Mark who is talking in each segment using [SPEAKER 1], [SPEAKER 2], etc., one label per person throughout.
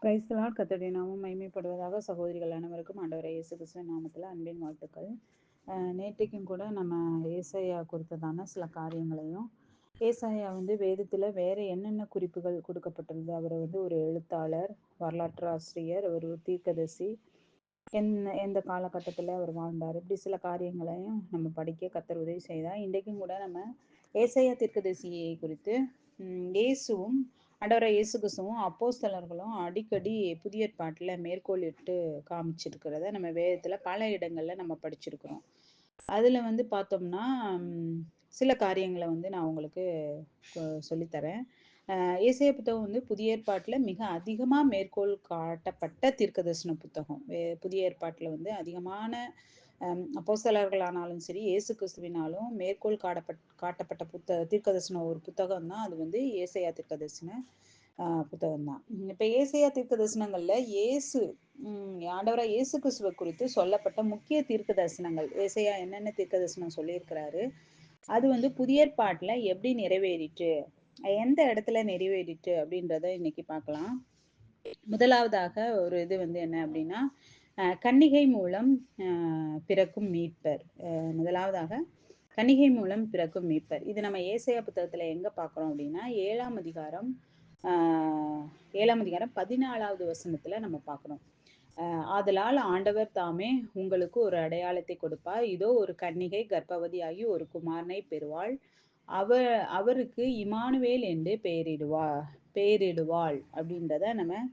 [SPEAKER 1] Praise the Lord. கர்த்தருடைய நாமம் மகிமைப்படுவதாக. சகோதரிகள் அனைவருக்கும் ஆண்டவரே இயேசு கிறிஸ்துவின் நாமத்தில் அன்பின் வாழ்த்துக்கள். நேற்றைக்கும் கூட நம்ம ஏசாயா குறித்ததான சில காரியங்களையும், ஏசாயா வேதத்தில் வேற என்னென்ன குறிப்புகள் கொடுக்கப்பட்டிருந்தது, அவர் ஒரு எழுத்தாளர், வரலாற்று ஆசிரியர், ஒரு தீர்க்கதரிசி, எந்த காலகட்டத்தில் அவர் வாழ்ந்தார், இப்படி சில காரியங்களையும் நம்ம படிக்க கர்த்தர் உதவி செய்தார். இன்றைக்கும் கூட நம்ம ஏசாயா தீர்க்கதரிசியை குறித்து இயேசுவும் ஆண்டவராகிய இயேசு கிறிஸ்துவும் அப்போஸ்தலர்களும் அடிக்கடி புதிய ஏற்பாட்டில் மேற்கோளிட்டு காமிச்சிருக்கிறத நம்ம வேதத்தில் பல இடங்களில் நம்ம படிச்சிருக்கிறோம். அதில் பார்த்தோம்னா சில காரியங்களை நான் உங்களுக்கு சொல்லித்தரேன். ஏசாயா புத்தகம் புதிய ஏற்பாட்டில் மிக அதிகமாக மேற்கோள் காட்டப்பட்ட தீர்க்கதரிசன புத்தகம். புதிய ஏற்பாட்டில் அதிகமான அப்போஸ்தலர்களானாலும் சரி, இயேசு கிறிஸ்துவினாலும் மேற்கோள் காட்டப்பட்ட தீர்க்கதரிசன ஒரு புத்தகம் தான் அது ஏசாயா தீர்க்கதரிசன புத்தகம் தான். இப்ப ஏசாயா தீர்க்க தரிசனங்கள்ல ஆண்டவரா இயேசு கிறிஸ்துவ குறித்து சொல்லப்பட்ட முக்கிய தீர்க்க தரிசனங்கள், ஏசாயா என்னென்ன தீர்க்க தரிசனம் சொல்லியிருக்கிறாரு, அது புதிய ஏற்பாட்டுல எப்படி நிறைவேறிட்டு, எந்த இடத்துல நிறைவேறிட்டு அப்படின்றத இன்னைக்கு பார்க்கலாம். முதலாவதாக ஒரு இது என்ன அப்படின்னா, கன்னிகை மூலம் பிறக்கும் மீட்பர். முதலாவதாக கன்னிகை மூலம் பிறக்கும் மீட்பர். இது நம்ம ஏசாயா புத்தகத்துல எங்க பார்க்கிறோம் அப்படின்னா, 7ஆம் அதிகாரம் 14வது வசனத்துல நம்ம பார்க்கிறோம். ஆதலால் ஆண்டவர் தாமே உங்களுக்கு ஒரு அடையாளத்தை கொடுப்பார். இதோ ஒரு கன்னிகை கர்ப்பவதியாகி ஒரு குமாரனை பெறுவாள். அவருக்கு இமானுவேல் என்று பெயரிடுவாள் அப்படின்றத நம்ம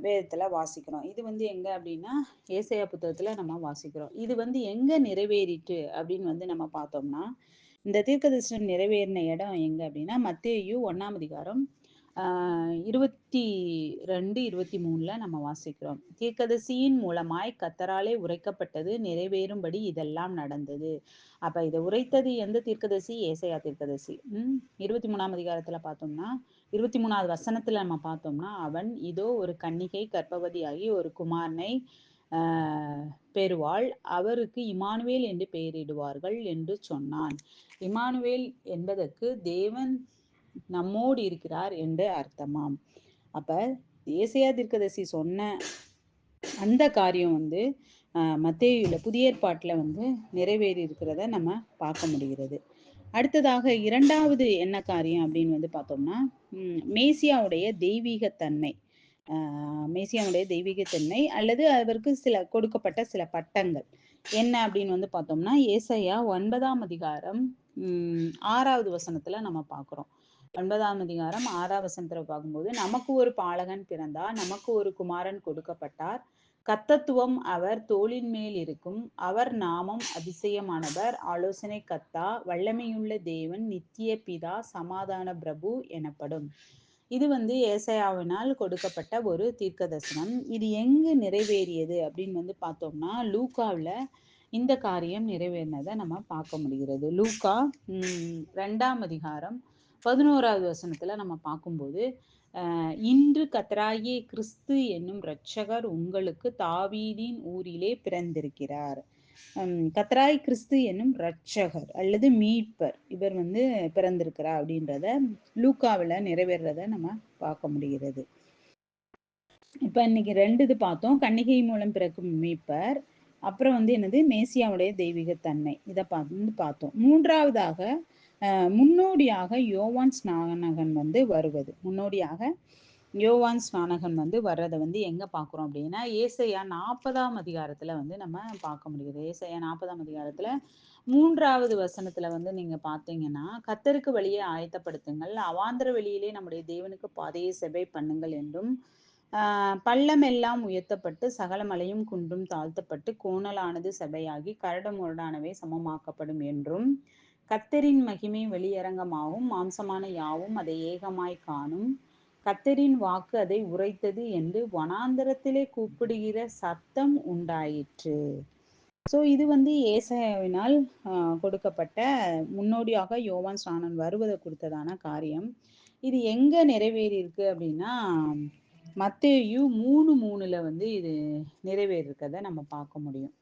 [SPEAKER 1] வேதத்துல வாசிக்கிறோம். இது எங்க அப்படின்னா ஏசாயா புத்தகத்துல நம்ம வாசிக்கிறோம். இது எங்க நிறைவேறிட்டு அப்படின்னு நம்ம பார்த்தோம்னா, இந்த தீர்க்கதரிசனம் நிறைவேறின இடம் எங்க அப்படின்னா, மத்தேயு 1ஆம் அதிகாரம் 22, 23 நம்ம வாசிக்கிறோம். தீர்க்கதரிசியின் மூலமாய் கர்த்தராலே உரைக்கப்பட்டது நிறைவேறும்படி இதெல்லாம் நடந்தது. அப்ப இதை உரைத்தது எந்த தீர்க்கதரிசி? ஏசாயா தீர்க்கதரிசி. 23ஆம் அதிகாரத்துல பார்த்தோம்னா, 23வது வசனத்துல நம்ம பார்த்தோம்னா, அவன் இதோ ஒரு கன்னிகை கர்ப்பவதியாகி ஒரு குமாரனை பெறுவாள், அவருக்கு இமானுவேல் என்று பெயரிடுவார்கள் என்று சொன்னான். இமானுவேல் என்பதற்கு தேவன் நம்மோடு இருக்கிறார் என்று அர்த்தமாம். அப்ப ஏசாயா தீர்க்கதரிசி சொன்ன அந்த காரியம் மத்தேயுல புதிய ஏற்பாட்டுல நிறைவேறி இருக்கிறத நம்ம பார்க்க முடிகிறது. அடுத்ததாக இரண்டாவது என்ன காரியம் அப்படின்னு பார்த்தோம்னா, மேசியாவுடைய தெய்வீகத்தன்மை. மேசியாவுடைய தெய்வீகத்தன்மை அல்லது அவருக்கு கொடுக்கப்பட்ட சில பட்டங்கள் என்ன அப்படின்னு பார்த்தோம்னா, ஏசாயா 9ஆம் அதிகாரம் 6வது வசனத்துல நம்ம பார்க்கிறோம். 9ஆம் அதிகாரம் 6வது வசனத்துல பார்க்கும்போது, நமக்கு ஒரு பாலகன் பிறந்தார், நமக்கு ஒரு குமாரன் கொடுக்கப்பட்டார், கர்த்தத்துவம் அவர் தோளின் மேல் இருக்கும், அவர் நாமம் அதிசயமானவர், ஆலோசனை கர்த்தா, வல்லமையுள்ள தேவன், நித்திய பிதா, சமாதான பிரபு எனப்படும். இது ஏசாயாவினால் கொடுக்கப்பட்ட ஒரு தீர்க்க தரிசனம். இது எங்கு நிறைவேறியது அப்படின்னு பார்த்தோம்னா, லூக்காவில் இந்த காரியம் நிறைவேறினதை நம்ம பார்க்க முடிகிறது. லூக்கா 2ஆம் அதிகாரம் 11வது வசனத்துல நம்ம பார்க்கும்போது, இன்று கர்த்தராகிய கிறிஸ்து என்னும் இரட்சகர் உங்களுக்கு தாவீதின் ஊரிலே பிறந்திருக்கிறார். கர்த்தராகிய கிறிஸ்து என்னும் இரட்சகர் அல்லது மீட்பர், இவர் பிறந்திருக்கிறார் அப்படின்றத லூக்காவில் நிறைவேறத நம்ம பார்க்க முடிகிறது. இப்ப இன்னைக்கு 2 இது பார்த்தோம். கன்னிகை மூலம் பிறக்கும் மீட்பர், அப்புறம் என்னது, மேசியாவுடைய தெய்வீகத்தன்மை. இதை பார்த்தோம். மூன்றாவதாக முன்னோடியாக யோவான் ஸ்நானகன் வருவது. முன்னோடியாக யோவான் ஸ்நானகன் வர்றதை எங்க பார்க்குறோம் அப்படின்னா, ஏசாயா 40ஆம் அதிகாரத்துல நம்ம பார்க்க முடியுது. ஏசாயா 40ஆம் அதிகாரத்துல 3வது வசனத்துல நீங்க பார்த்தீங்கன்னா, கர்த்தருக்கு வழியை ஆயத்தப்படுத்துங்கள், அவாந்தர வெளியிலே நம்முடைய தேவனுக்கு பாதையை செவ்வை பண்ணுங்கள் என்றும், பள்ளமெல்லாம் உயர்த்தப்பட்டு சகல மலையும் குன்றும் தாழ்த்தப்பட்டு கோணலானது செவ்வையாகி கரடு முரடானவை சமமாக்கப்படும் என்றும், கர்த்தரின் மகிமை வெளியரங்கமாகும், மாம்சமான யாவும் அதை ஏகமாய் காணும், கர்த்தரின் வாக்கு அதை உரைத்தது என்று வனாந்தரத்திலே கூப்பிடுகிற சத்தம் உண்டாயிற்று. ஸோ இது ஏசாயாவினால் கொடுக்கப்பட்ட முன்னோடியாக யோவான் ஸ்நானன் வருவதை குறித்ததான காரியம். இது எங்க நிறைவேறி இருக்கு அப்படின்னா, மத்தேயு 3:3 இது நிறைவேறிருக்கிறத நம்ம பார்க்க முடியும்.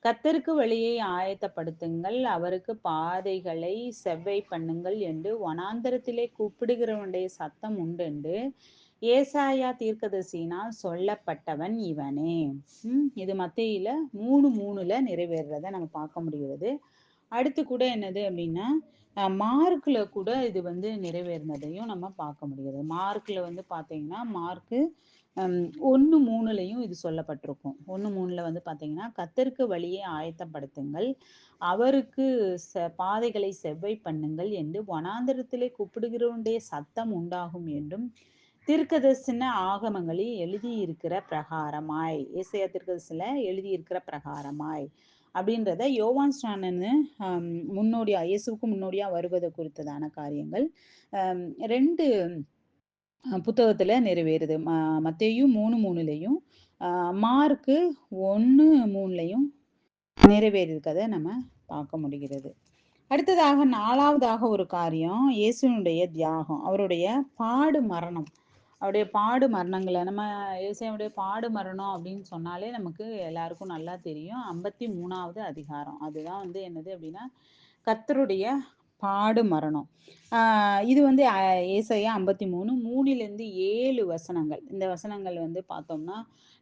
[SPEAKER 1] கர்த்தருக்கு வழியை ஆயத்தப்படுத்துங்கள், அவருக்கு பாதைகளை செவ்வை பண்ணுங்கள் என்று வனாந்தரத்திலே கூப்பிடுகிறவனுடைய சத்தம் உண்டென்று ஏசாயா தீர்க்கதரிசியினால் சொல்லப்பட்டவன் இவனே. இது மத்தேயில 3:3ல நிறைவேறுறத நம்ம பார்க்க முடிகிறது. அடுத்து கூட என்னது அப்படின்னா மார்க்ல கூட இது வந்து நிறைவேறினதையும் நம்ம பார்க்க முடிகிறது. மார்க்ல வந்து பார்த்தீங்கன்னா மார்க்கு 1:3லையும் இது சொல்லப்பட்டிருக்கும். 1:3ல வந்து பார்த்தீங்கன்னா கர்த்தருக்கு வழியை ஆயத்தப்படுத்துங்கள், அவருக்கு பாதைகளை செவ்வை பண்ணுங்கள் என்று வனாந்தரத்திலே கூப்பிடுகிறவனுடைய சத்தம் உண்டாகும் என்றும் தீர்க்கதரிசன ஆகமங்களில் எழுதியிருக்கிற பிரகாரமாய், ஏசாயா தீர்க்கதரிசில எழுதியிருக்கிற பிரகாரமாய் அப்படின்றத யோவான் ஸ்நானன்னு முன்னோடியா, இயேசுவுக்கு முன்னோடியா வருவதை குறித்ததான காரியங்கள் 2 புத்தகத்துல நிறைவேறுது. மத்தேயு 3:3லையும் மார்க்கு 1:3லையும் நிறைவேறியிருக்கதை நம்ம பார்க்க முடிகிறது. அடுத்ததாக 4வதாக ஒரு காரியம் இயேசுனுடைய தியாகம், அவருடைய பாடு மரணம். அவருடைய பாடு மரணங்களை நம்ம இயேசுடைய பாடு மரணம் அப்படின்னு சொன்னாலே நமக்கு எல்லாருக்கும் நல்லா தெரியும். 53வது அதிகாரம் அதுதான் வந்து என்னது அப்படின்னா கர்த்தருடைய பாடு மரணம். இது வந்து ஏசாயா 53:3-7 வசனங்கள். இந்த வசனங்கள் வந்து பார்த்தோம்னா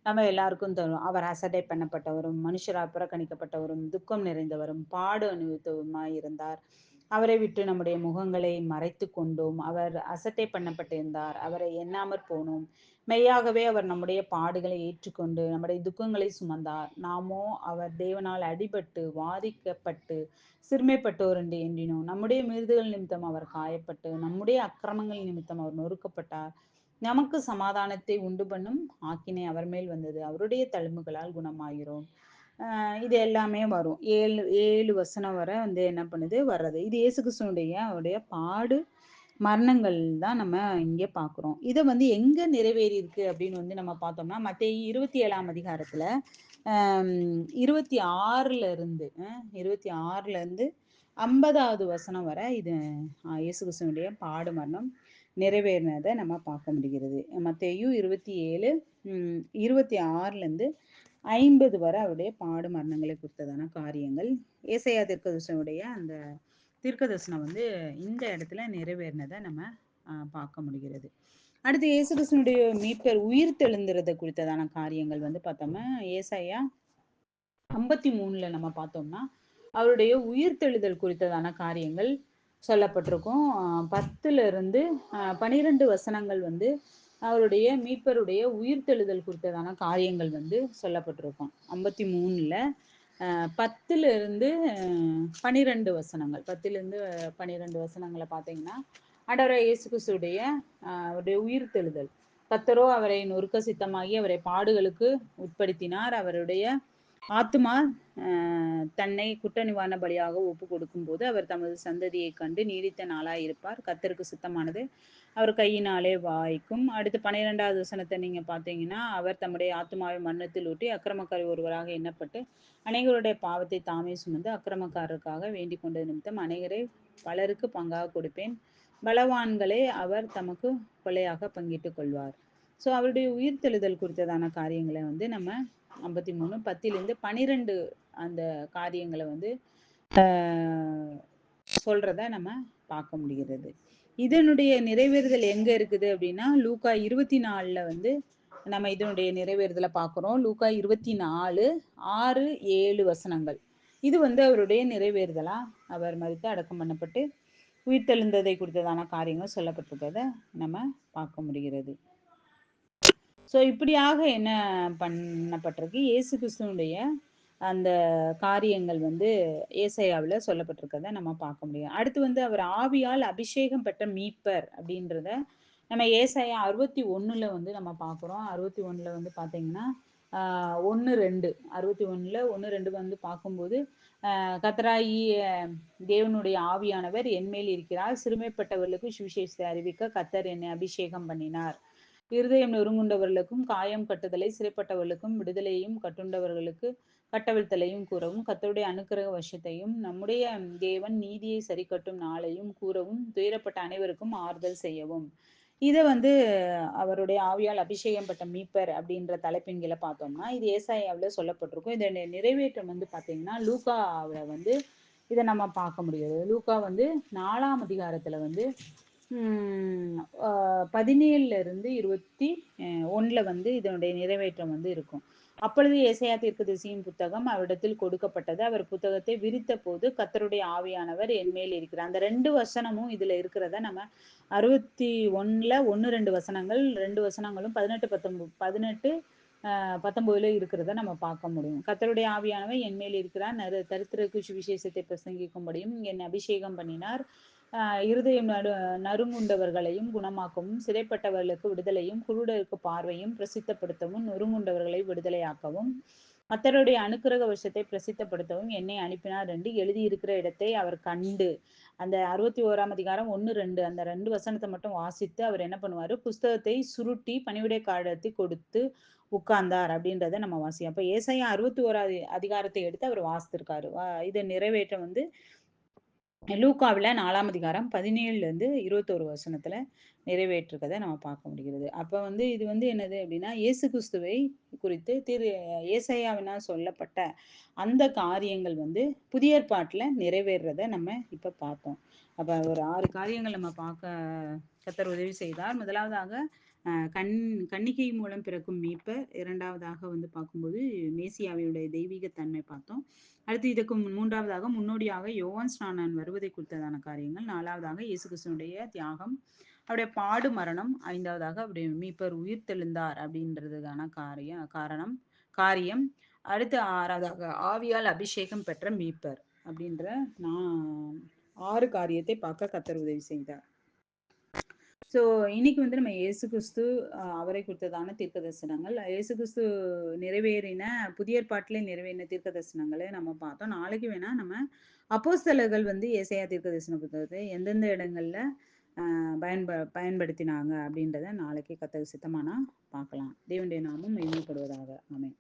[SPEAKER 1] நம்ம எல்லாருக்கும் தரும். அவர் அசட்டை பண்ணப்பட்டவரும், மனுஷரால் புறக்கணிக்கப்பட்டவரும், துக்கம் நிறைந்தவரும், பாடு அனுபவித்தவருமாய் இருந்தார். அவரை விட்டு நம்முடைய முகங்களை மறைத்து கொண்டோம். அவர் அசட்டை பண்ணப்பட்டிருந்தார், அவரை எண்ணாமற் போனோம். மெய்யாகவே அவர் நம்முடைய பாடுகளை ஏற்றுக்கொண்டு நம்முடைய துக்கங்களை சுமந்தார். நாமோ அவர் தேவனால் அடிபட்டு வாதிக்கப்பட்டு சிறுமைப்பட்டோர் என்று எண்ணினோம். நம்முடைய மீறுதல்கள் நிமித்தம் அவர் காயப்பட்டு நம்முடைய அக்கிரமங்கள் நிமித்தம் அவர் நொறுக்கப்பட்டார். நமக்கு சமாதானத்தை உண்டு பண்ணும் ஆக்கினை அவர் மேல் வந்தது, அவருடைய தழும்புகளால் குணமாகிறோம். இது எல்லாமே வரும். 7 வசனம் வரை வந்து என்ன பண்ணுது வர்றது. இது இயேசு கிறிஸ்துவனுடைய அவருடைய பாடு மரணங்கள் தான் நம்ம இங்கே பார்க்குறோம். இதை வந்து எங்க நிறைவேறி இருக்கு அப்படின்னு வந்து நம்ம பார்த்தோம்னா மத்தேயு 27ஆம் அதிகாரத்துல 26ல இருந்து 50வது வசனம் வரை இது இயேசு கிறிஸ்துவனுடைய பாடு மரணம் நிறைவேறினதை நம்ம பார்க்க முடிகிறது. மத்தேயு 27 26ல இருந்து 50 வரை அவருடைய பாடு மரணங்களை குறித்ததான காரியங்கள் ஏசாயா தீர்க்கதரிசனுடைய அந்த தீர்க்கதரிசனம் வந்து இந்த இடத்துல நிறைவேறினதை நம்ம பார்க்க முடிகிறது. அடுத்து இயேசு கிறிஸ்துவனுடைய மீட்பர் உயிர் தெழுந்துறதை குறித்ததான காரியங்கள் வந்து பார்த்தோம்னா ஏசாயா 53ல நம்ம பார்த்தோம்னா அவருடைய உயிர்த்தெழுதல் குறித்ததான காரியங்கள் சொல்லப்பட்டிருக்கும். 10ல இருந்து 12 வசனங்கள் வந்து அவருடைய மீட்பருடைய உயிர்த்தெழுதல் குறித்ததான காரியங்கள் வந்து சொல்லப்பட்டிருக்கும். 53ல 10ல இருந்து 12 வசனங்கள், 10ல இருந்து 12 வசனங்களை பார்த்தீங்கன்னா ஆண்டவராகிய இயேசு கிறிஸ்துவுடைய அவருடைய உயிர்த்தெழுதல். கர்த்தரோ அவரை நொறுக்க சித்தமாகி அவரை பாடுகளுக்கு உட்படுத்தினார். அவருடைய ஆத்துமா தன்னை குற்ற நிவாரண பலியாக ஒப்பு கொடுக்கும் போது அவர் தமது சந்ததியை கண்டு நீடித்த நாளாய் இருப்பார். கர்த்தருக்கு சித்தமானது அவர் கையினாலே வாய்க்கும். அடுத்து 12வது வசனத்தை நீங்க பார்த்தீங்கன்னா அவர் தம்முடைய ஆத்துமாவை மரணத்தில் ஊற்றி அக்கிரமக்காரி ஒருவராக எண்ணப்பட்டு அநேகருடைய பாவத்தை தாமே சுமந்து அக்கிரமக்காரருக்காக வேண்டிக் கொண்டது நிமித்தம் அநேகரை பலருக்கு பங்காக கொடுப்பேன், பலவான்களை அவர் தமக்கு கொள்ளையாக பங்கிட்டுக் கொள்வார். ஸோ அவருடைய உயிர்த்தெழுதல் குறித்ததான காரியங்களை வந்து நம்ம 53 10லிருந்து 12 அந்த காரியங்களை வந்து சொல்றத நம்ம பார்க்க முடிகிறது. இதனுடைய நிறைவேறுதல் எங்க இருக்குது அப்படின்னா லூக்கா 24ல வந்து நம்ம இதனுடைய நிறைவேறுதலை பார்க்கிறோம். லூக்கா 24 6 7 வசனங்கள். இது வந்து அவருடைய நிறைவேறுதலா அவர் மரித்து அடக்கம் பண்ணப்பட்டு உயிர்த்தெழுந்ததை குறித்ததான காரியங்கள் சொல்லப்பட்டிருக்கிறத நம்ம பார்க்க முடிகிறது. ஸோ இப்படியாக என்ன பண்ணப்பட்டிருக்கு, இயேசு கிறிஸ்துவனுடைய அந்த காரியங்கள் வந்து ஏசாயாவில் சொல்லப்பட்டிருக்கிறத நம்ம பார்க்க முடியும். அடுத்து வந்து அவர் ஆவியால் அபிஷேகம் பெற்ற மீட்பர் அப்படின்றத நம்ம ஏசாயா 61ல வந்து நம்ம பார்க்குறோம். 61ல வந்து பார்த்தீங்கன்னா 1-2 61ல 1-2 வந்து பார்க்கும்போது கர்த்தராகிய தேவனுடைய ஆவியானவர் என்மேல் இருக்கிறார், சிறுமைப்பட்டவர்களுக்கு சுவிசேஷத்தை அறிவிக்க கர்த்தர் என்னை அபிஷேகம் பண்ணினார், இருதயம் நொறுங்குண்டவர்களுக்கும் காயம் கட்டுதலை, சிறைப்பட்டவர்களுக்கும் விடுதலையும், கட்டுண்டவர்களுக்கு கட்டவிழ்த்தலையும் கூறவும், கர்த்தருடைய அனுக்கிரக வருஷத்தையும் நம்முடைய தேவன் நீதியை சரிக்கட்டும் நாளையும் கூறவும், துயரப்பட்ட அனைவருக்கும் ஆறுதல் செய்யவும். இதை வந்து அவருடைய ஆவியால் அபிஷேகம் பெற்ற மீட்பர் அப்படின்ற தலைப்பின் கீழே பார்த்தோம்னா இது ஏசாயாவில் சொல்லப்பட்டிருக்கும். இதை நிறைவேற்றம் வந்து பார்த்தீங்கன்னா லூக்காவில் வந்து இதை நம்ம பார்க்க முடியாது. லூக்கா வந்து 4ஆம் அதிகாரத்துல வந்து 17 இருந்து 21 வந்து இதனுடைய நிறைவேற்றம் வந்து இருக்கும். அப்பொழுது ஏசாயா தீர்க்கதரிசியின் புத்தகம் அவரிடத்தில் கொடுக்கப்பட்டது. அவர் புத்தகத்தை விரித்த போது கர்த்தருடைய ஆவியானவர் என்மேல் இருக்கிறார். அந்த 2 வசனமும் இதுல இருக்கிறத நம்ம 61ல 1, 2 வசனங்கள் 2 வசனங்களும் 18, 19 19ல இருக்கிறத நம்ம பார்க்க முடியும். கர்த்தருடைய ஆவியானவர் என்மேல் இருக்கிறார். தரித்திரருக்கு சுவிசேஷத்தை பிரசங்கிக்கும்படியும் என்னை அபிஷேகம் பண்ணினார். இருதயம் நறுங்குண்டவர்களையும் குணமாக்கவும், சிறைப்பட்டவர்களுக்கு விடுதலையும், குருடருக்கு பார்வையும் பிரசித்தப்படுத்தவும், நொறுங்குண்டவர்களை விடுதலையாக்கவும், கர்த்தருடைய அனுக்கிரக வருஷத்தை பிரசித்தப்படுத்தவும் என்னை அனுப்பினார் என்று எழுதியிருக்கிற இடத்தை அவர் கண்டு, அந்த 61ஆம் அதிகாரம் 1, 2 அந்த 2 வசனத்தை மட்டும் வாசித்து அவர் என்ன பண்ணுவாரு, புஸ்தகத்தை சுருட்டி பணிவிடைக்காரருக்கு கொடுத்து உட்கார்ந்தார் அப்படின்றத நம்ம வாசிக்கிறோம். அப்ப ஏசாயா 61 அதிகாரத்தை எடுத்து அவர் வாசித்திருக்காரு. இதை நிறைவேற்ற வந்து லூக்காவுல 4ஆம் அதிகாரம் 17லேருந்து 21 வசனத்துல நிறைவேற்றிருக்கதை நம்ம பார்க்க முடிகிறது. அப்ப வந்து இது வந்து என்னது அப்படின்னா, இயேசு கிறிஸ்துவை குறித்து ஏசாயாவினால் சொல்லப்பட்ட அந்த காரியங்கள் வந்து புதிய ஏற்பாட்டுல நிறைவேறுறத நம்ம இப்ப பார்த்தோம். அப்ப ஒரு 6 காரியங்கள் நம்ம பார்க்க கர்த்தர் உதவி செய்தார். முதலாவதாக கன்னிகை மூலம் பிறக்கும் மீட்பர். இரண்டாவதாக வந்து பார்க்கும்போது மேசியாவினுடைய தெய்வீக தன்மை பார்த்தோம். அடுத்து இதுக்கு மூன்றாவதாக முன்னோடியாக யோவான் ஸ்நானன் வருவதை குறித்ததான காரியங்கள். நாலாவதாக இயேசு கிறிஸ்துனுடைய தியாகம், அவருடைய பாடு மரணம். ஐந்தாவதாக அவருடைய மீட்பர் உயிர் தெழுந்தார் அப்படின்றதுக்கான காரியம். அடுத்து ஆறாவதாக ஆவியால் அபிஷேகம் பெற்ற மீட்பர் அப்படின்ற நான் 6 காரியத்தை பார்க்க கர்த்தர் உதவி செய்தார். ஸோ இன்னைக்கு வந்து நம்ம இயேசு கிறிஸ்து அவரை குறித்ததான தீர்க்க தரிசனங்கள், இயேசு கிறிஸ்து நிறைவேறின புதிய ஏற்பாட்டிலே நிறைவேறின தீர்க்க தரிசனங்களை நம்ம பார்த்தோம். நாளைக்கு வேணா நம்ம அப்போஸ்தலர்கள் வந்து ஏசாயா தீர்க்க தரிசன புத்தகத்தை எந்தெந்த இடங்கள்ல பயன்படுத்தினாங்க அப்படின்றத நாளைக்கு கர்த்தர் சித்தமானா பார்க்கலாம். தேவனுடைய நாமம் மகிமைப்படுவதாக. ஆமென்.